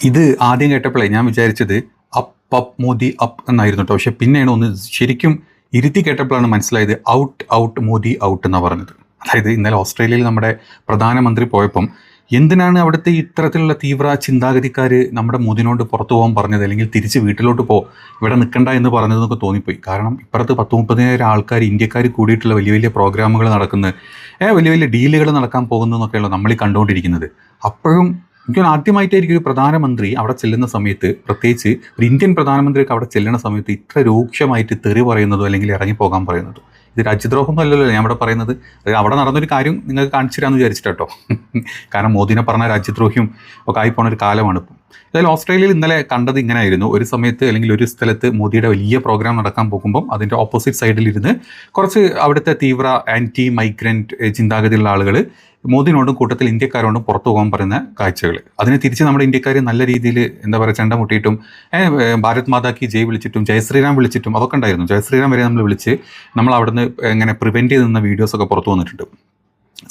ഇത് ആദ്യം കേട്ടപ്പോഴേ ഞാൻ വിചാരിച്ചത് അപ്പ് അപ്പ് മോദി അപ്പ് എന്നായിരുന്നു കേട്ടോ. പക്ഷെ പിന്നെയാണ് ഒന്ന് ശരിക്കും ഇരുത്തി കേട്ടപ്പോഴാണ് മനസ്സിലായത് ഔട്ട് ഔട്ട് മോദി ഔട്ട് എന്നാണ് പറഞ്ഞത്. അതായത് ഇന്നലെ ഓസ്ട്രേലിയയിൽ നമ്മുടെ പ്രധാനമന്ത്രി പോയപ്പം എന്തിനാണ് അവിടുത്തെ ഇത്തരത്തിലുള്ള തീവ്ര ചിന്താഗതിക്കാർ നമ്മുടെ മോദിനോട് പുറത്തു പോകാൻ പറഞ്ഞത്, അല്ലെങ്കിൽ തിരിച്ച് വീട്ടിലോട്ട് ഇവിടെ നിൽക്കണ്ട എന്ന് പറഞ്ഞതെന്നൊക്കെ തോന്നിപ്പോയി. കാരണം ഇപ്പുറത്ത് 10-30,000 ആൾക്കാർ, ഇന്ത്യക്കാർ കൂടിയിട്ടുള്ള വലിയ വലിയ പ്രോഗ്രാമുകൾ നടക്കുന്നത്, വലിയ വലിയ ഡീലുകൾ നടക്കാൻ പോകുന്നതെന്നൊക്കെയുള്ള നമ്മൾ ഈ കണ്ടുകൊണ്ടിരിക്കുന്നത്. അപ്പോഴും എനിക്ക് ആദ്യമായിട്ടായിരിക്കും ഒരു പ്രധാനമന്ത്രി അവിടെ ചെല്ലുന്ന സമയത്ത്, പ്രത്യേകിച്ച് ഒരു ഇന്ത്യൻ പ്രധാനമന്ത്രിയൊക്കെ അവിടെ ചെല്ലുന്ന സമയത്ത് ഇത്ര രൂക്ഷമായിട്ട് തെറി പറയുന്നതോ അല്ലെങ്കിൽ ഇറങ്ങിപ്പോകാൻ പറയുന്നതോ. ഇത് രാജ്യദ്രോഹമൊന്നും അല്ലല്ലോ ഞാൻ ഇവിടെ പറയുന്നത്. അവിടെ നടന്നൊരു കാര്യം നിങ്ങൾക്ക് കാണിച്ചു തരാമെന്ന് വിചാരിച്ചിട്ടോ. കാരണം മോദിനെ പറഞ്ഞ രാജ്യദ്രോഹിയും ഒക്കെ ആയിപ്പോണ ഒരു കാലമാണ് ഇപ്പം. എന്തായാലും ഓസ്ട്രേലിയയിൽ ഇന്നലെ കണ്ടത് ഇങ്ങനെ ആയിരുന്നു. ഒരു സമയത്ത് അല്ലെങ്കിൽ ഒരു സ്ഥലത്ത് മോദിയുടെ വലിയ പ്രോഗ്രാം നടക്കാൻ പോകുമ്പം അതിൻ്റെ ഓപ്പോസിറ്റ് സൈഡിലിരുന്ന് കുറച്ച് അവിടുത്തെ തീവ്ര ആൻറ്റി മൈഗ്രൻറ്റ് ചിന്താഗതിയുള്ള ആളുകൾ മോദിനോടും കൂട്ടത്തിൽ ഇന്ത്യക്കാരോടും പുറത്തു പോകാൻ പറയുന്ന കാഴ്ചകൾ. അതിനെ തിരിച്ച് നമ്മുടെ ഇന്ത്യക്കാർ നല്ല രീതിയിൽ എന്താ പറയുക ചെണ്ട മുട്ടിയിട്ടും ഭാരത് മാതാ കി ജയ് വിളിച്ചിട്ടും ജയശ്രീറാം വിളിച്ചിട്ടും അതൊക്കെ ഉണ്ടായിരുന്നു. ജയശ്രീറാം വരെ നമ്മൾ വിളിച്ച് നമ്മൾ അവിടുന്ന് ഇങ്ങനെ പ്രിവെൻറ്റ് ചെയ്ത് നിന്ന വീഡിയോസൊക്കെ പുറത്തു വന്നിട്ടുണ്ട്.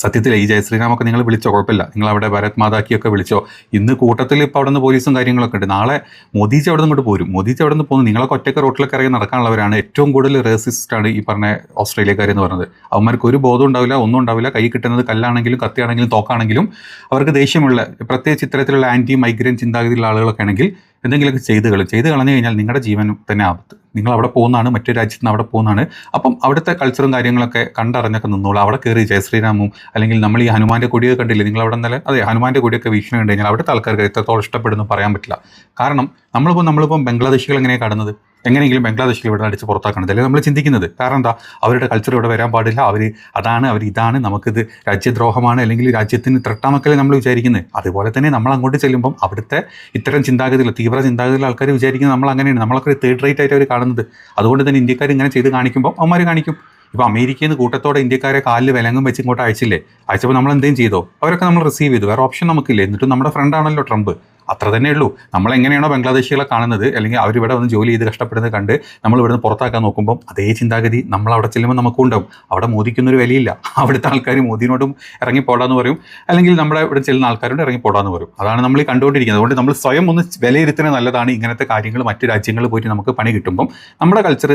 സത്യത്തിൽ ഈ ജയശ്രീറാമൊക്കെ നിങ്ങൾ വിളിച്ചോ, കുഴപ്പമില്ല, നിങ്ങൾ അവിടെ ഭാരത് മാതാക്കിയൊക്കെ വിളിച്ചോ. ഇന്ന് കൂട്ടത്തിൽ ഇപ്പോൾ അവിടെ നിന്ന് പോലീസും കാര്യങ്ങളൊക്കെ ഉണ്ട്. നാളെ മോദിജി അവിടെ നിന്ന് ഇങ്ങോട്ട് പോരും. മോദിജി അവിടെ നിന്ന് പോകുന്നു. നിങ്ങളൊക്കെ ഒറ്റയ്ക്ക് റോട്ടിലൊക്കെ ഇറങ്ങി നടക്കാനുള്ളവരാണ്. ഏറ്റവും കൂടുതൽ റേസിസ്റ്റാണ് ഈ പറഞ്ഞ ഓസ്ട്രേലിയക്കാരെന്ന് പറഞ്ഞത്. അവന്മാർക്ക് ഒരു ബോധം ഉണ്ടാവില്ല, ഒന്നും ഉണ്ടാവില്ല. കൈ കിട്ടുന്നത് കല്ലാണെങ്കിലും കത്തിയാണെങ്കിലും തോക്കാണെങ്കിലും അവർക്ക് ദേഷ്യമുള്ള, പ്രത്യേകിച്ച് ഇത്തരത്തിലുള്ള ആൻറ്റി മൈഗ്രൻറ്റ് ചിന്താഗതിയുള്ള ആളുകളൊക്കെ ആണെങ്കിൽ എന്തെങ്കിലുമൊക്കെ ചെയ്ത് കളഞ്ഞു കഴിഞ്ഞാൽ നിങ്ങളുടെ ജീവൻ തന്നെ ആപത്ത്. നിങ്ങൾ അവിടെ പോകുന്നതാണ്, മറ്റു രാജ്യത്ത് നിന്ന് അവിടെ പോകുന്നതാണ്. അപ്പം അവിടുത്തെ കൾച്ചറും കാര്യങ്ങളൊക്കെ കണ്ടറിഞ്ഞൊക്കെ നിന്നോളൂ. അവിടെ കയറി ജയശ്രീരാമും അല്ലെങ്കിൽ നമ്മൾ ഈ ഹനുമാൻ്റെ കൊടിയൊക്കെ കണ്ടില്ലേ നിങ്ങൾ അവിടെ നിന്നല്ലേ, അതെ ഹനുമാൻ്റെ കൊടിയൊക്കെ വീക്ഷണം കണ്ടു കഴിഞ്ഞാൽ അവിടുത്തെ ആൾക്കാർക്ക് എത്രത്തോളം ഇഷ്ടപ്പെടുന്നു പറയാൻ പറ്റില്ല. കാരണം നമ്മളിപ്പം ബംഗ്ലാദേശികൾ എങ്ങനെയാണ് കാണുന്നത്, എങ്ങനെയെങ്കിലും ബംഗ്ലാദേശിൽ ഇവിടെ അടിച്ച് പുറത്താക്കണത് അല്ലേ നമ്മൾ ചിന്തിക്കുന്നത്. കാരണം എന്താ, അവരുടെ കൾച്ചർ ഇവിടെ വരാൻ പാടില്ല, അവർ ഇതാണ്, നമുക്കിത് രാജ്യദ്രോഹമാണ് അല്ലെങ്കിൽ രാജ്യത്തിന് ത്രട്ടാന്നൊക്കെ നമ്മൾ വിചാരിക്കുന്നത്. അതുപോലെ തന്നെ നമ്മൾ അങ്ങോട്ട് ചെല്ലുമ്പം അവിടുത്തെ ഇത്തരം ചിന്താഗതിയുള്ള തീവ്ര ചിന്താഗതിയുള്ള ആൾക്കാർ വിചാരിക്കുന്നത് നമ്മൾ അങ്ങനെയാണ്, നമ്മളൊക്കെ തേർഡ് റേറ്റ് ആയിട്ട് അവർ കാണുന്നത്. അതുകൊണ്ട് തന്നെ ഇന്ത്യക്കാർ ഇങ്ങനെ ചെയ്ത് കാണിക്കുമ്പോൾ അവന്മാർ കാണിക്കും. ഇപ്പോൾ അമേരിക്കയിൽ നിന്ന് കൂട്ടത്തോടെ ഇന്ത്യക്കാരെ കാലിൽ വിലങ്ങും വെച്ച് ഇങ്ങോട്ട് അയച്ചപ്പോൾ നമ്മൾ എന്തെങ്കിലും ചെയ്തോ, അവരൊക്കെ നമ്മൾ റിസീവ് ചെയ്തു. വേറെ ഓപ്ഷൻ നമുക്കില്ലേ. എന്നിട്ടും നമ്മുടെ ഫ്രണ്ടാണല്ലോ ട്രംപ്. അത്ര തന്നെ ഉള്ളൂ. നമ്മളെങ്ങനെയാണോ ബംഗ്ലാദേശികളെ കാണുന്നത് അല്ലെങ്കിൽ അവരിവിടെ വന്ന് ജോലി ചെയ്ത് കഷ്ടപ്പെടുന്നത് കണ്ട് നമ്മൾ ഇവിടുന്ന് പുറത്താക്കാൻ നോക്കുമ്പോൾ അതേ ചിന്താഗതി നമ്മൾ അവിടെ ചെല്ലുമ്പോൾ നമുക്കും ഉണ്ടാവും. അവിടെ മോദിക്കൊന്നൊരു വിലയില്ല. അവിടുത്തെ ആൾക്കാർ മോദിനോടും ഇറങ്ങിപ്പോടാന്ന് പറയും, അല്ലെങ്കിൽ നമ്മുടെ ഇവിടെ ചെല്ലുന്ന ആൾക്കാരോട് ഇറങ്ങിപ്പോടാന്ന് പറയും. അതാണ് നമ്മൾ ഈ കണ്ടുകൊണ്ടിരിക്കുന്നത്. അതുകൊണ്ട് നമ്മൾ സ്വയം ഒന്ന് വിലയിരുത്തുന്നത് നല്ലതാണ്. ഇങ്ങനത്തെ കാര്യങ്ങൾ മറ്റു രാജ്യങ്ങളിൽ പോയിട്ട് നമുക്ക് പണി കിട്ടുമ്പം നമ്മുടെ കൾച്ചർ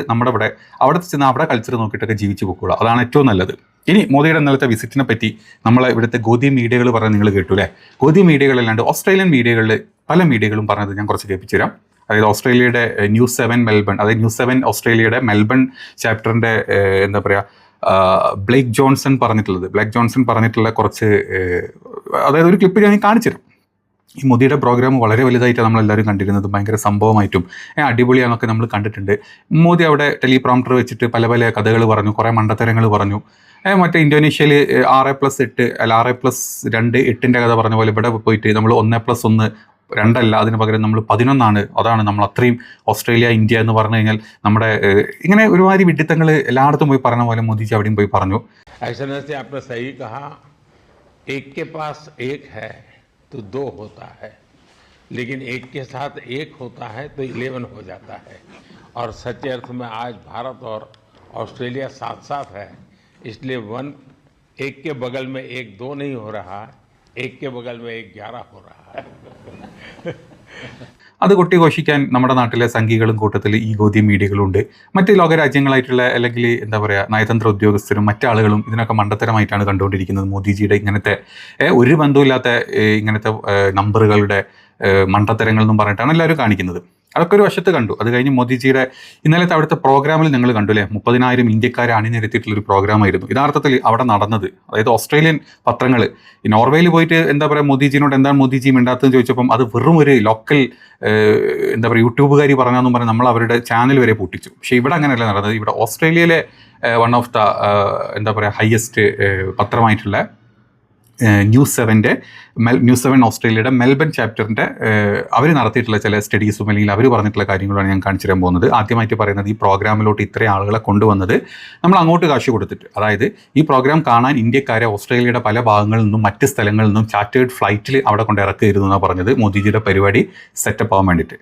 അവിടെ ചെന്ന് അവിടെ കൾച്ചർ നോക്കിയിട്ടൊക്കെ ജീവിച്ച് പോയിക്കോളൂ. അതാണ് ഏറ്റവും നല്ലത്. ഇനി മോദിയുടെ ഇന്നലത്തെ വിസിറ്റിനെ പറ്റി നമ്മളെ ഇവിടുത്തെ ഗോദി മീഡിയകൾ പറഞ്ഞ് നിങ്ങൾ കേട്ടു അല്ലേ. ഗോദി മീഡിയകളല്ലാണ്ട് ഓസ്ട്രേലിയൻ മീഡിയകളിൽ പല മീഡിയകളും പറഞ്ഞത് ഞാൻ കുറച്ച് കേൾപ്പിച്ചു തരാം. അതായത് ഓസ്ട്രേലിയയുടെ ന്യൂസ് 7 മെൽബൺ, അതായത് ന്യൂസ് 7 ഓസ്ട്രേലിയയുടെ മെൽബൺ ചാപ്റ്ററിൻ്റെ എന്താ പറയുക ബ്ലേക്ക് ജോൺസൺ പറഞ്ഞിട്ടുള്ള കുറച്ച്, അതായത് ഒരു ക്ലിപ്പ് ഞാൻ കാണിച്ചു തരാം. ഈ മോദിയുടെ പ്രോഗ്രാം വളരെ വലുതായിട്ടാണ് നമ്മളെല്ലാവരും കണ്ടിരുന്നത്. ഭയങ്കര സംഭവമായിട്ടും അടിപൊളിയാണെന്നൊക്കെ നമ്മൾ കണ്ടിട്ടുണ്ട്. മോദി അവിടെ ടെലിപ്രോംപ്റ്റർ വെച്ചിട്ട് പല പല കഥകൾ പറഞ്ഞു, കുറേ മണ്ടത്തരങ്ങൾ പറഞ്ഞു. മറ്റേ ഇന്തോനേഷ്യയിൽ 6+8 അല്ല 6+2 8ൻ്റെ കഥ പറഞ്ഞ പോലെ ഇവിടെ പോയിട്ട് നമ്മൾ 1+1 2 അതിന് പകരം നമ്മൾ 11 അതാണ് നമ്മൾ അത്രയും ഓസ്ട്രേലിയ ഇന്ത്യ എന്ന് പറഞ്ഞു കഴിഞ്ഞാൽ നമ്മുടെ ഇങ്ങനെ ഒരുമാതിരി വിഡിത്തങ്ങൾ എല്ലായിടത്തും പോയി പറഞ്ഞ പോലെ മോദിജി അവിടെയും പോയി പറഞ്ഞു. एक के पास एक है तो 2 होता है, लेकिन एक के साथ एक होता है तो 11 हो जाता है. और सच्चे अर्थ में आज भारत और ऑस्ट्रेलिया साथ साथ है, इसलिए एक के बगल में एक 2 नहीं हो रहा, एक के बगल में एक 11 हो रहा है. അത് കൊട്ടിഘോഷിക്കാൻ നമ്മുടെ നാട്ടിലെ സംഘികളും കൂട്ടത്തിൽ ഈ ഗോദി മീഡിയകളുണ്ട്. മറ്റ് ലോകരാജ്യങ്ങളായിട്ടുള്ള അല്ലെങ്കിൽ എന്താ പറയുക നയതന്ത്ര ഉദ്യോഗസ്ഥരും മറ്റാളുകളും ഇതിനൊക്കെ മണ്ടത്തരമായിട്ടാണ് കണ്ടുകൊണ്ടിരിക്കുന്നത്. മോദിജിയുടെ ഇങ്ങനത്തെ ഒരു ബന്ധവുമില്ലാത്ത ഇങ്ങനത്തെ നമ്പറുകളുടെ മണ്ടത്തരങ്ങൾ എന്നും പറഞ്ഞിട്ടാണ് എല്ലാവരും കാണിക്കുന്നത്. അതൊക്കെ ഒരു വശത്ത് കണ്ടു. അത് കഴിഞ്ഞ് മോദിജിയുടെ ഇന്നലത്തെ അവിടുത്തെ പ്രോഗ്രാമിൽ നിങ്ങൾ കണ്ടു അല്ലേ, 30,000 ഇന്ത്യക്കാരെ അണിനിരത്തിയിട്ടുള്ളൊരു പ്രോഗ്രാമായിരുന്നു യഥാർത്ഥത്തിൽ അവിടെ നടന്നത്. അതായത് ഓസ്ട്രേലിയൻ പത്രങ്ങൾ ഈ നോർവേയിൽ പോയിട്ട് എന്താ പറയുക മോദിജിനോട് എന്താണ് മോദിജി മിണ്ടാത്തതെന്ന് ചോദിച്ചപ്പം അത് വെറും ഒരു ലോക്കൽ എന്താ പറയുക യൂട്യൂബുകാരി പറഞ്ഞതെന്നും പറഞ്ഞ് നമ്മൾ അവരുടെ ചാനൽ വരെ പൊട്ടിച്ചു. പക്ഷേ ഇവിടെ അങ്ങനെയല്ല നടന്നത്. ഇവിടെ ഓസ്ട്രേലിയയിലെ വൺ ഓഫ് ദ എന്താ പറയുക ഹയസ്റ്റ് പത്രമായിട്ടുള്ള ന്യൂസ് 7 ഓസ്ട്രേലിയയുടെ മെൽബൺ ചാപ്റ്ററിൻ്റെ അവർ നടത്തിയിട്ടുള്ള ചില സ്റ്റഡീസും അല്ലെങ്കിൽ അവർ പറഞ്ഞിട്ടുള്ള കാര്യങ്ങളാണ് ഞാൻ കാണിച്ചു തരാൻ പോകുന്നത്. ആദ്യമായിട്ട് പറയുന്നത് ഈ പ്രോഗ്രാമിലോട്ട് ഇത്രയും ആളുകളെ കൊണ്ടുവന്നത് നമ്മൾ അങ്ങോട്ട് കാശ് കൊടുത്തിട്ട്, അതായത് ഈ പ്രോഗ്രാം കാണാൻ ഇന്ത്യക്കാരെ ഓസ്ട്രേലിയയുടെ പല ഭാഗങ്ങളിൽ നിന്നും മറ്റ് സ്ഥലങ്ങളിൽ നിന്നും ചാർട്ടേഡ് ഫ്ലൈറ്റിൽ അവിടെ കൊണ്ട് ഇറക്കിയിരുന്നു എന്നാണ് പറഞ്ഞത്. മോദിജിയുടെ പരിപാടി സെറ്റപ്പ് ആവാൻ വേണ്ടിയിട്ട്.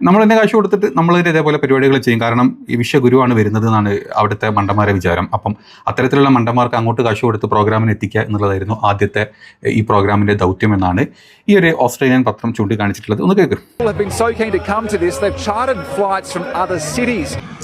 നമ്മൾ തന്നെ കാശ് കൊടുത്തിട്ട് നമ്മൾ ഇതേപോലെ പരിപാടികൾ ചെയ്യും. കാരണം ഈ വിശ്വഗുരുവാണ് വരുന്നത് എന്നാണ് അവിടുത്തെ മണ്ടന്മാരെ വിചാരം. അപ്പം അത്തരത്തിലുള്ള മണ്ടന്മാർക്ക് അങ്ങോട്ട് കാശ് കൊടുത്ത് പ്രോഗ്രാമിന് എത്തിക്കുക എന്നുള്ളതായിരുന്നു ആദ്യത്തെ ഈ പ്രോഗ്രാമിൻ്റെ ദൗത്യം എന്നാണ് ഈ ഒരു ഓസ്ട്രേലിയൻ പത്രം ചൂണ്ടിക്കാണിച്ചിട്ടുള്ളത്. ഒന്ന് കേൾക്കും.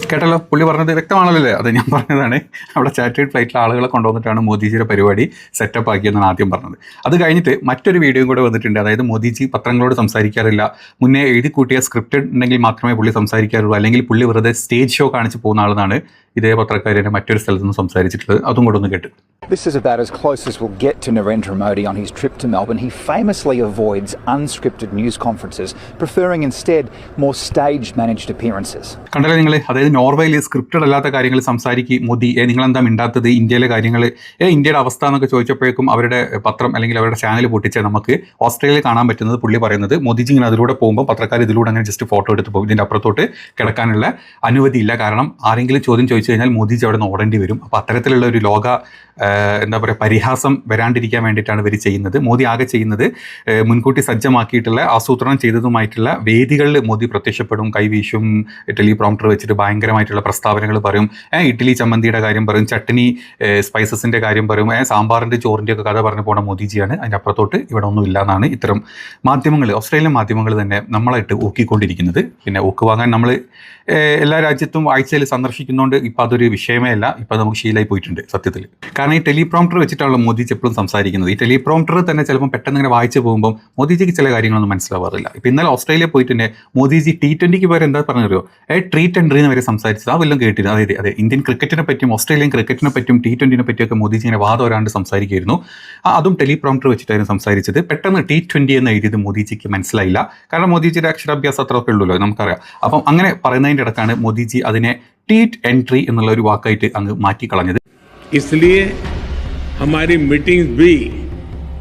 കേട്ടല്ലോ, പുള്ളി പറഞ്ഞത് വ്യക്തമാണല്ലോ. അത് ഞാൻ പറഞ്ഞതാണ്. അവിടെ ചാറ്റേഡ് ഫ്ലൈറ്റിലെ ആളുകളെ കൊണ്ടുവന്നിട്ടാണ് മോദിജിയുടെ പരിപാടി സെറ്റപ്പ് ആക്കിയെന്നാണ് ആദ്യം പറഞ്ഞത്. അത് കഴിഞ്ഞിട്ട് മറ്റൊരു വീഡിയോയും കൂടെ വന്നിട്ടുണ്ട്. അതായത് മോദിജി പത്രങ്ങളോട് സംസാരിക്കാറില്ല, മുന്നേ എഴുതി കൂട്ടിയ സ്ക്രിപ്റ്റഡ് ഉണ്ടെങ്കിൽ മാത്രമേ പുള്ളി സംസാരിക്കാറുള്ളൂ, അല്ലെങ്കിൽ പുള്ളി വെറുതെ സ്റ്റേജ് ഷോ കാണിച്ച് പോകുന്ന ആളെന്നാണ് ഇതേ പത്രക്കാരനെ മറ്റൊരു സ്ഥലത്ത് നിന്ന് സംസാരിച്ചിട്ടുള്ളത്. അതും കൂടെ ഒന്ന് കേട്ട്. This is about as close as we'll get to Narendra Modi on his trip to Melbourne. He famously avoids unscripted news conferences, preferring instead more stage-managed appearances. കണ്ടല്ലേ നിങ്ങൾ? അതായത് നോർവേയിൽ സ്ക്രിപ്റ്റഡ് അല്ലാത്ത കാര്യങ്ങൾ സംസാരിക്കും മോദി. നിങ്ങളെന്താ മിണ്ടാത്തത്? ഇന്ത്യയിലെ കാര്യങ്ങൾ, ഇന്ത്യയുടെ അവസ്ഥ എന്നൊക്കെ ചോദിച്ചപ്പോഴേക്കും അവരുടെ പത്രം അല്ലെങ്കിൽ അവരുടെ ചാനൽ പൊട്ടിച്ച് നമുക്ക് ഓസ്ട്രേലിയയിൽ കാണാൻ പറ്റുന്നത് പുള്ളി പറയുന്നത് മോദിജി ഇങ്ങനെ അതിലൂടെ പോകുമ്പോൾ പത്രക്കാർ ഇതിലൂടെ അങ്ങനെ ജസ്റ്റ് ഫോട്ടോ എടുത്ത് പോകും. ഇതിൻ്റെ അപ്പുറത്തോട്ട് കിടക്കാനുള്ള അനുമതിയില്ല. കാരണം ആരെങ്കിലും ചോദ്യം ചോദിച്ചു കഴിഞ്ഞാൽ മോദിജി അവിടെ നിന്ന് ഓടേണ്ടി വരും. അപ്പോൾ അത്തരത്തിലുള്ള ഒരു ലോക എന്താ പറയുക പരിഹാസം വരാണ്ടിരിക്കാൻ വേണ്ടിയിട്ടാണ് ഇവർ ചെയ്യുന്നത്. മോദി ആകെ ചെയ്യുന്നത് മുൻകൂട്ടി സജ്ജമാക്കിയിട്ടുള്ള ആസൂത്രണം ചെയ്തതുമായിട്ടുള്ള വേദികളിൽ മോദി പ്രത്യക്ഷപ്പെടും, കൈവീശും, ടെലിപ്രോംപ്റ്റർ വെച്ചിട്ട് ഭയങ്കരമായിട്ടുള്ള പ്രസ്താവനകൾ പറയും. ഇഡ്ഡലി ചമ്മന്തിയുടെ കാര്യം പറയും, ചട്നി സ്പൈസസിൻ്റെ കാര്യം പറയും, സാമ്പാറിൻ്റെ ചോറിൻ്റെ ഒക്കെ കഥ പറഞ്ഞു പോണ മോദിജിയാണ്. അതിൻ്റെ അപ്പുറത്തോട്ട് ഇവിടെ ഒന്നും ഇല്ല എന്നാണ് ഇത്തരം മാധ്യമങ്ങൾ, ഓസ്ട്രേലിയൻ മാധ്യമങ്ങൾ തന്നെ നമ്മളായിട്ട് ഊക്കിക്കൊണ്ടിരിക്കുന്നത്. പിന്നെ ഊക്ക് വാങ്ങാൻ നമ്മൾ എല്ലാ രാജ്യത്തും ആഴ്ചയിൽ സന്ദർശിക്കുന്നതുകൊണ്ട് ഇപ്പം അതൊരു വിഷയമേ അല്ല. ഇപ്പം നമുക്ക് ശീലമായി പോയിട്ടുണ്ട് സത്യത്തിൽ. കാരണം ഈ ടെലിപ്രോംപ്റ്റർ വെച്ചിട്ടാണല്ലോ മോദിജി എപ്പോഴും സംസാരിക്കുന്നത്. ഈ ടെലിപ്രോംപ്റ്റർ തന്നെ ചിലപ്പോൾ പെട്ടെന്ന് ഇങ്ങനെ വായിച്ചു പോകുമ്പോൾ മോദിജിക്ക് ചില കാര്യങ്ങളൊന്നും മനസ്സിലാവാറില്ല. ഇപ്പം ഇന്നലെ ഓസ്ട്രേലിയ പോയിട്ട് തന്നെ മോദിജി T20 വരെ എന്താ പറഞ്ഞറിയോ, ട്രീറ്റ് ആൻഡ് ഡ്രീന്ന് വരെ സംസാരിച്ചത്. ആ വല്ലതും കേട്ടിരുന്നു. അതെ ഇന്ത്യൻ ക്രിക്കറ്റിനെ പറ്റിയും ഓസ്ട്രേലിയൻ ക്രിക്കറ്റിനെ പറ്റിയും T20 പറ്റിയൊക്കെ മോദിജി ഇങ്ങനെ വാദം വരാണ്ട് സംസാരിക്കുമായിരുന്നു. അതും ടെലിപ്രോംപ്റ്റർ വെച്ചിട്ടായിരുന്നു സംസാരിച്ചത്. പെട്ടെന്ന് T20 എന്ന് എഴുതിയത് മോദിജിക്ക് മനസ്സിലായില്ല. കാരണം മോദിജിയുടെ അക്ഷരാഭ്യാസം അത്രയൊക്കെ ഉള്ളൂല്ലോ, നമുക്കറിയാം. അപ്പം അങ്ങനെ പറയുന്നതിൻ്റെ ഇടക്കാണ് മോദിജി അതിനെ ട്വീറ്റ് എൻട്രി എന്നുള്ള ഒരു വാക്കായിട്ട് അങ്ങ് മാറ്റിക്കളഞ്ഞത്. इसलिए हमारी मीटिंग्स भी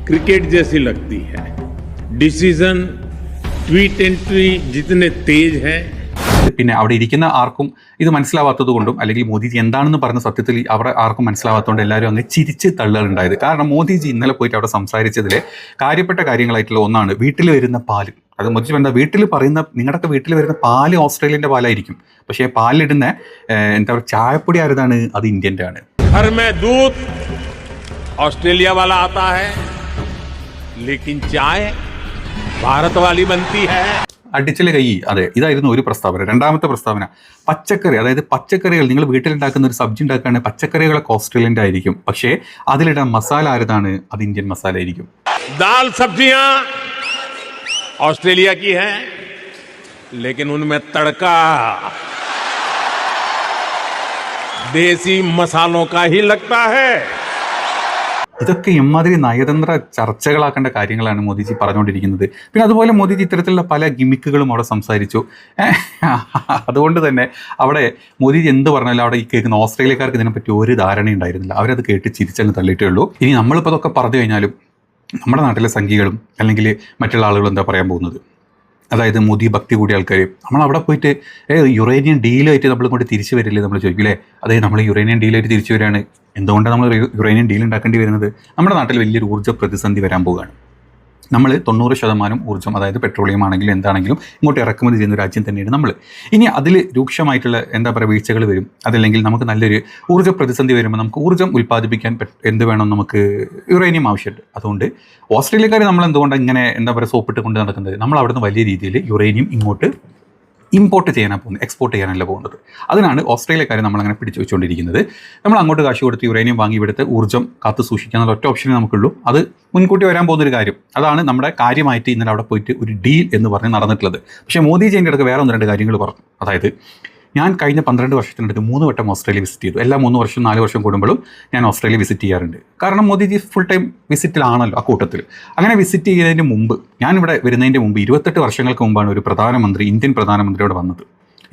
क्रिकेट जैसी लगती है. डिसीजन ट्वीट एंट्री जितने तेज है. പിന്നെ അവിടെ ഇരിക്കുന്ന ആർക്കും ഇത് മനസ്സിലാവാത്തത് കൊണ്ടും അല്ലെങ്കിൽ മോദിജി എന്താണെന്ന് പറഞ്ഞ സത്യത്തിൽ അവിടെ ആർക്കും മനസ്സിലാവാത്തതുകൊണ്ട് എല്ലാവരും അങ്ങ് ചിരിച്ച് തള്ളുകയുണ്ടായത്. കാരണം മോദിജി ഇന്നലെ പോയിട്ട് അവിടെ സംസാരിച്ചതിലെ കാര്യപ്പെട്ട കാര്യങ്ങളായിട്ടുള്ള ഒന്നാണ് വീട്ടിൽ വരുന്ന പാല്. അത് മോദിജി എന്താ വീട്ടിൽ പറയുന്ന, നിങ്ങളുടെയൊക്കെ വീട്ടിൽ വരുന്ന പാല് ഓസ്ട്രേലിയൻ്റെ പാലായിരിക്കും, പക്ഷേ പാലിടുന്ന എന്താ പറയുക ചായപ്പൊടി ആരതാണ്? അത് ഇന്ത്യൻ്റെ ആണ്. घर में दूध ऑस्ट्रेलिया वाला आता है, लेकिन चाय भारत वाली बनती है. അടിച്ചിലെ കൈ. അതെ, ഇതായിരുന്നു ഒരു പ്രസ്താവന. രണ്ടാമത്തെ പ്രസ്താവന, പച്ചക്കറി, അതായത് പച്ചക്കറികൾ നിങ്ങൾ വീട്ടിലുണ്ടാക്കുന്ന ഒരു സബ്ജി ഉണ്ടാക്കുകയാണെങ്കിൽ പച്ചക്കറികളൊക്കെ ഓസ്ട്രേലിയൻ്റെ ആയിരിക്കും, പക്ഷേ അതിലിടാൻ മസാല ആരതാണ്? അത് ഇന്ത്യൻ മസാല ആയിരിക്കും. दाल सब्जियां ऑस्ट्रेलिया की हैं, लेकिन उनमें तड़का देसी मसालों का ही लगता है. ഇതൊക്കെ എമ്മാതിരി നയതന്ത്ര ചർച്ചകളാക്കേണ്ട കാര്യങ്ങളാണ് മോദിജി പറഞ്ഞുകൊണ്ടിരിക്കുന്നത്. പിന്നെ അതുപോലെ മോദിജി ഇത്തരത്തിലുള്ള പല ഗിമിക്കുകളും അവിടെ സംസാരിച്ചു. അതുകൊണ്ട് തന്നെ അവിടെ മോദിജി എന്ത് പറഞ്ഞാലും അവിടെ ഈ കേൾക്കുന്ന ഓസ്ട്രേലിയക്കാർക്ക് ഇതിനെപ്പറ്റി ഒരു ധാരണ ഉണ്ടായിരുന്നില്ല. അവരത് കേട്ട് ചിരിച്ചങ്ങ് തള്ളിയിട്ടേ ഉള്ളൂ. ഇനി നമ്മളിപ്പോൾ അതൊക്കെ പറഞ്ഞു കഴിഞ്ഞാലും നമ്മുടെ നാട്ടിലെ സംഘികളും അല്ലെങ്കിൽ മറ്റുള്ള ആളുകളും എന്താ പറയാൻ പോകുന്നത്? അതായത് മോദി ഭക്തി കൂടിയ ആൾക്കാർ നമ്മൾ അവിടെ പോയിട്ട് യുറേനിയൻ ഡീലായിട്ട് നമ്മൾ ഇങ്ങോട്ട് തിരിച്ചു വരില്ലേ നമ്മൾ ചോദിക്കില്ലേ? അതായത് നമ്മൾ യുറേനിയൻ ഡീലായിട്ട് തിരിച്ചു വരികയാണ്. എന്തുകൊണ്ടാണ് നമ്മൾ യുറേനിയൻ ഡീൽ ഉണ്ടാക്കേണ്ടി വരുന്നത്? നമ്മുടെ നാട്ടിൽ വലിയൊരു ഊർജ്ജ പ്രതിസന്ധി വരാൻ പോവുകയാണ്. നമ്മൾ 90% ഊർജ്ജം, അതായത് പെട്രോളിയം ആണെങ്കിലും എന്താണെങ്കിലും ഇങ്ങോട്ട് ഇറക്കുമതി ചെയ്യുന്ന രാജ്യം തന്നെയാണ് നമ്മൾ. ഇനി അതിൽ രൂക്ഷമായിട്ടുള്ള എന്താ പറയുക വീഴ്ചകൾ വരും. അതല്ലെങ്കിൽ നമുക്ക് നല്ലൊരു ഊർജ്ജ പ്രതിസന്ധി വരുമ്പോൾ നമുക്ക് ഊർജ്ജം ഉൽപ്പാദിപ്പിക്കാൻ എന്ത് വേണം? നമുക്ക് യുറേനിയം ആവശ്യമുണ്ട്. അതുകൊണ്ട് ഓസ്ട്രേലിയക്കാർ നമ്മൾ എന്തുകൊണ്ടാണ് ഇങ്ങനെ എന്താ പറയുക സോപ്പിട്ട് കൊണ്ട് നടക്കുന്നത്? നമ്മൾ അവിടുന്ന് വലിയ രീതിയിൽ യുറേനിയം ഇങ്ങോട്ട് ഇമ്പോർട്ട് ചെയ്യാനാണ് പോകുന്നത്, എക്സ്പോർട്ട് ചെയ്യാനല്ല പോകുന്നത്. അതിനാണ് ഓസ്ട്രേലിയക്കാർ നമ്മളങ്ങനെ പിടിച്ചു വെച്ചുകൊണ്ടിരിക്കുന്നത്. നമ്മൾ അങ്ങോട്ട് കാശ് കൊടുത്ത് യുറേനിയം വാങ്ങി ഇവിടുത്തെ ഊർജ്ജം കാത്തു സൂക്ഷിക്കാൻ എന്നുള്ള ഒറ്റ ഓപ്ഷനേ നമുക്കുള്ളൂ. അത് മുൻകൂട്ടി വരാൻ പോകുന്നൊരു കാര്യം. അതാണ് നമ്മുടെ കാര്യമായിട്ട് ഇന്നലെ അവിടെ പോയിട്ട് ഒരു ഡീൽ എന്ന് പറഞ്ഞ് നടന്നിട്ടുള്ളത്. പക്ഷേ മോദിജി അതിൻ്റെ ഇടയ്ക്ക് വേറെ 1-2 കാര്യങ്ങൾ പറഞ്ഞു. അതായത് ഞാൻ കഴിഞ്ഞ 12 വർഷത്തിനടുത്ത് 3 വട്ടം ഓസ്ട്രേലിയ വിസിറ്റ് ചെയ്തു. എല്ലാ 3 വർഷം 4 വർഷം കൂടുമ്പോഴും ഞാൻ ഓസ്ട്രേലിയ വിസിറ്റ് ചെയ്യാറുണ്ട്. കാരണം മോദിജി ഫുൾ ടൈം വിസിറ്റിലാണല്ലോ ആ കൂട്ടത്തിൽ. അങ്ങനെ വിസിറ്റ് ചെയ്യുന്നതിന് മുമ്പ്, ഞാനിവിടെ വരുന്നതിൻ്റെ മുമ്പ് 28 വർഷങ്ങൾക്ക് മുമ്പാണ് ഒരു പ്രധാനമന്ത്രി, ഇന്ത്യൻ പ്രധാനമന്ത്രിയോട് വന്നത്.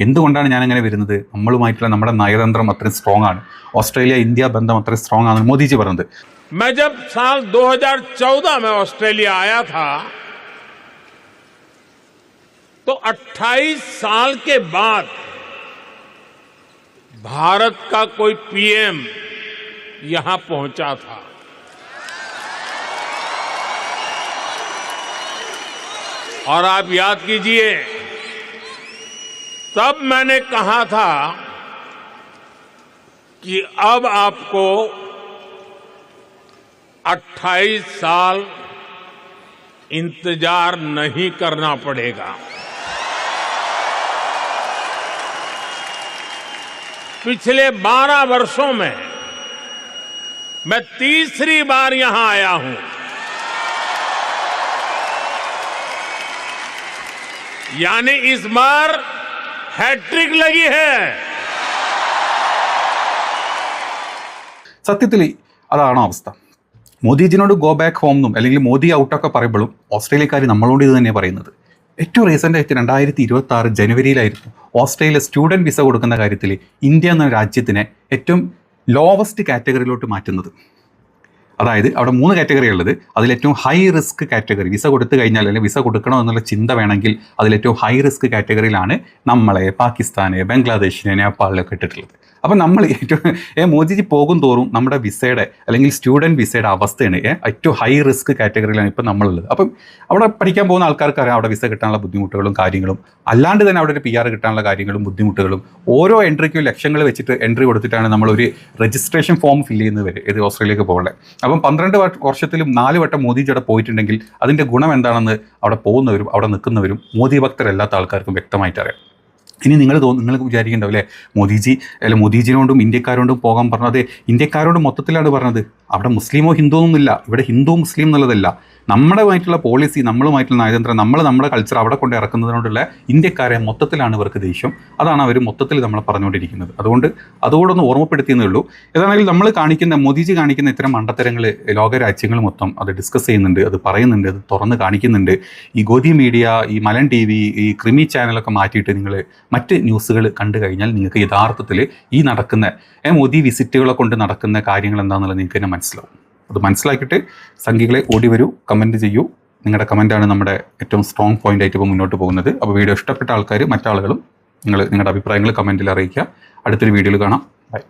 എന്തുകൊണ്ടാണ് ഞാനങ്ങനെ വരുന്നത്? നമ്മളുമായിട്ടുള്ള നമ്മുടെ നയതന്ത്രം അത്രയും സ്ട്രോങ് ആണ്, ഓസ്ട്രേലിയ ഇന്ത്യ ബന്ധം അത്രയും സ്ട്രോങ് ആണ് മോദിജി പറഞ്ഞത്. मैं जब साल 2014 में ऑस्ट्रेलिया आया था तो 28 साल के बाद भारत का कोई पीएम यहां पहुंचा था. और आप याद कीजिए तब मैंने कहा था कि अब आपको 28 साल इंतजार नहीं करना पड़ेगा। पिछले 12 वर्षों में मैं तीसरी बार यहां आया हूं। यानी इस बार हैट्रिक लगी है। സത്യത്തിൽ അതാണോ അവസ്ഥ? മോദിജിനോട് ഗോ ബാക്ക് ഹോം എന്നും അല്ലെങ്കിൽ മോദി ഔട്ടൊക്കെ പറയുമ്പോഴും ഓസ്ട്രേലിയക്കാർ നമ്മളോട് ഇത് തന്നെയാണ് പറയുന്നത്. ഏറ്റവും റീസെൻ്റ് ആയിട്ട് 2026 ജനുവരിയിലായിരുന്നു ഓസ്ട്രേലിയ സ്റ്റുഡൻറ്റ് വിസ കൊടുക്കുന്ന കാര്യത്തിൽ ഇന്ത്യ എന്ന രാജ്യത്തിനെ ഏറ്റവും ലോവസ്റ്റ് കാറ്റഗറിയിലോട്ട് മാറ്റുന്നത്. അതായത് അവിടെ 3 കാറ്റഗറി ഉള്ളത്. അതിലേറ്റവും ഹൈ റിസ്ക് കാറ്റഗറി, വിസ കൊടുത്തു കഴിഞ്ഞാൽ അല്ലെങ്കിൽ വിസ കൊടുക്കണോ എന്നുള്ള ചിന്ത വേണമെങ്കിൽ അതിലേറ്റവും ഹൈ റിസ്ക് കാറ്റഗറിയിലാണ് നമ്മളെ, പാകിസ്ഥാനെ, ബംഗ്ലാദേശിനെ, നേപ്പാളിലൊക്കെ ഇട്ടിട്ടുള്ളത്. അപ്പം നമ്മൾ ഏറ്റവും മോദിജി പോകും തോറും നമ്മുടെ വിസയുടെ അല്ലെങ്കിൽ സ്റ്റുഡൻറ്റ് വിസയുടെ അവസ്ഥയാണ് ഏറ്റവും ഹൈ റിസ്ക് കാറ്റഗറിയിലാണ് ഇപ്പം നമ്മളുള്ളത്. അപ്പം അവിടെ പഠിക്കാൻ പോകുന്ന ആൾക്കാർക്ക് അറിയാം അവിടെ വിസ കിട്ടാനുള്ള ബുദ്ധിമുട്ടുകളും കാര്യങ്ങളും, അല്ലാണ്ട് തന്നെ അവിടെ ഒരു PR കിട്ടാനുള്ള കാര്യങ്ങളും ബുദ്ധിമുട്ടുകളും. ഓരോ എൻട്രിക്കും ലക്ഷങ്ങൾ വെച്ചിട്ട് എൻട്രി കൊടുത്തിട്ടാണ് നമ്മളൊരു രജിസ്ട്രേഷൻ ഫോം ഫില്ല് ചെയ്യുന്നത് വരെ ഇത് ഓസ്ട്രേലിയക്ക് പോകേണ്ടത്. അപ്പം 12 വർഷത്തിലും 4 വട്ടം മോദിജി അവിടെ പോയിട്ടുണ്ടെങ്കിൽ അതിൻ്റെ ഗുണം എന്താണെന്ന് അവിടെ പോകുന്നവരും അവിടെ നിൽക്കുന്നവരും മോദി ഭക്തരല്ലാത്ത ആൾക്കാർക്കും വ്യക്തമായിട്ട് അറിയാം. ഇനി നിങ്ങൾക്ക് വിചാരിക്കേണ്ടാവും അല്ലേ, മോദിജിനോടും ഇന്ത്യക്കാരോടും പോകാൻ പറഞ്ഞത് ഇന്ത്യക്കാരോട് മൊത്തത്തിലാണ് പറഞ്ഞത്. അവിടെ മുസ്ലിമോ ഹിന്ദുവോ ഒന്നുമില്ല. ഇവിടെ ഹിന്ദു മുസ്ലിം എന്നുള്ളതല്ല. നമ്മുടെമായിട്ടുള്ള പോളിസി, നമ്മളുമായിട്ടുള്ള നയതന്ത്രം, നമ്മുടെ കൾച്ചർ അവിടെ കൊണ്ട് ഇറക്കുന്നതിനോടുള്ള ഇന്ത്യക്കാരെ മൊത്തത്തിലാണ് ഇവർക്ക് ദേഷ്യം. അതാണ് അവർ മൊത്തത്തിൽ നമ്മളെ പറഞ്ഞുകൊണ്ടിരിക്കുന്നത്. അതുകൊണ്ടൊന്ന് ഓർമ്മപ്പെടുത്തിയെന്നേ ഉള്ളൂ. ഏതാണെങ്കിലും നമ്മൾ മോദിജി കാണിക്കുന്ന ഇത്തരം മണ്ടത്തരങ്ങൾ ലോകരാജ്യങ്ങൾ മൊത്തം അത് ഡിസ്കസ് ചെയ്യുന്നുണ്ട്, അത് പറയുന്നുണ്ട്, അത് തുറന്ന് കാണിക്കുന്നുണ്ട്. ഈ ഗോദി മീഡിയ, ഈ മലൻ TV, ഈ ക്രിമി ചാനലൊക്കെ മാറ്റിയിട്ട് നിങ്ങൾ മറ്റ് ന്യൂസുകൾ കണ്ടു കഴിഞ്ഞാൽ നിങ്ങൾക്ക് യഥാർത്ഥത്തിൽ ഈ നടക്കുന്ന മോദി വിസിറ്റുകളെ കൊണ്ട് നടക്കുന്ന കാര്യങ്ങൾ എന്താണെന്നുള്ളത് നിങ്ങൾക്ക് തന്നെ മനസ്സിലാവും. അത് മനസ്സിലാക്കിയിട്ട് സംഘികളെ ഓടി വരൂ, കമൻറ്റ് ചെയ്യൂ. നിങ്ങളുടെ കമൻറ്റാണ് നമ്മുടെ ഏറ്റവും സ്ട്രോങ് പോയിൻ്റ് ആയിട്ട് ഇപ്പോൾ മുന്നോട്ട് പോകുന്നത്. അപ്പോൾ വീഡിയോ ഇഷ്ടപ്പെട്ട ആൾക്കാർ, മറ്റാളുകളും നിങ്ങളുടെ അഭിപ്രായങ്ങൾ കമൻറ്റിൽ അറിയിക്കുക. അടുത്തൊരു വീഡിയോയിൽ കാണാം. ബൈ.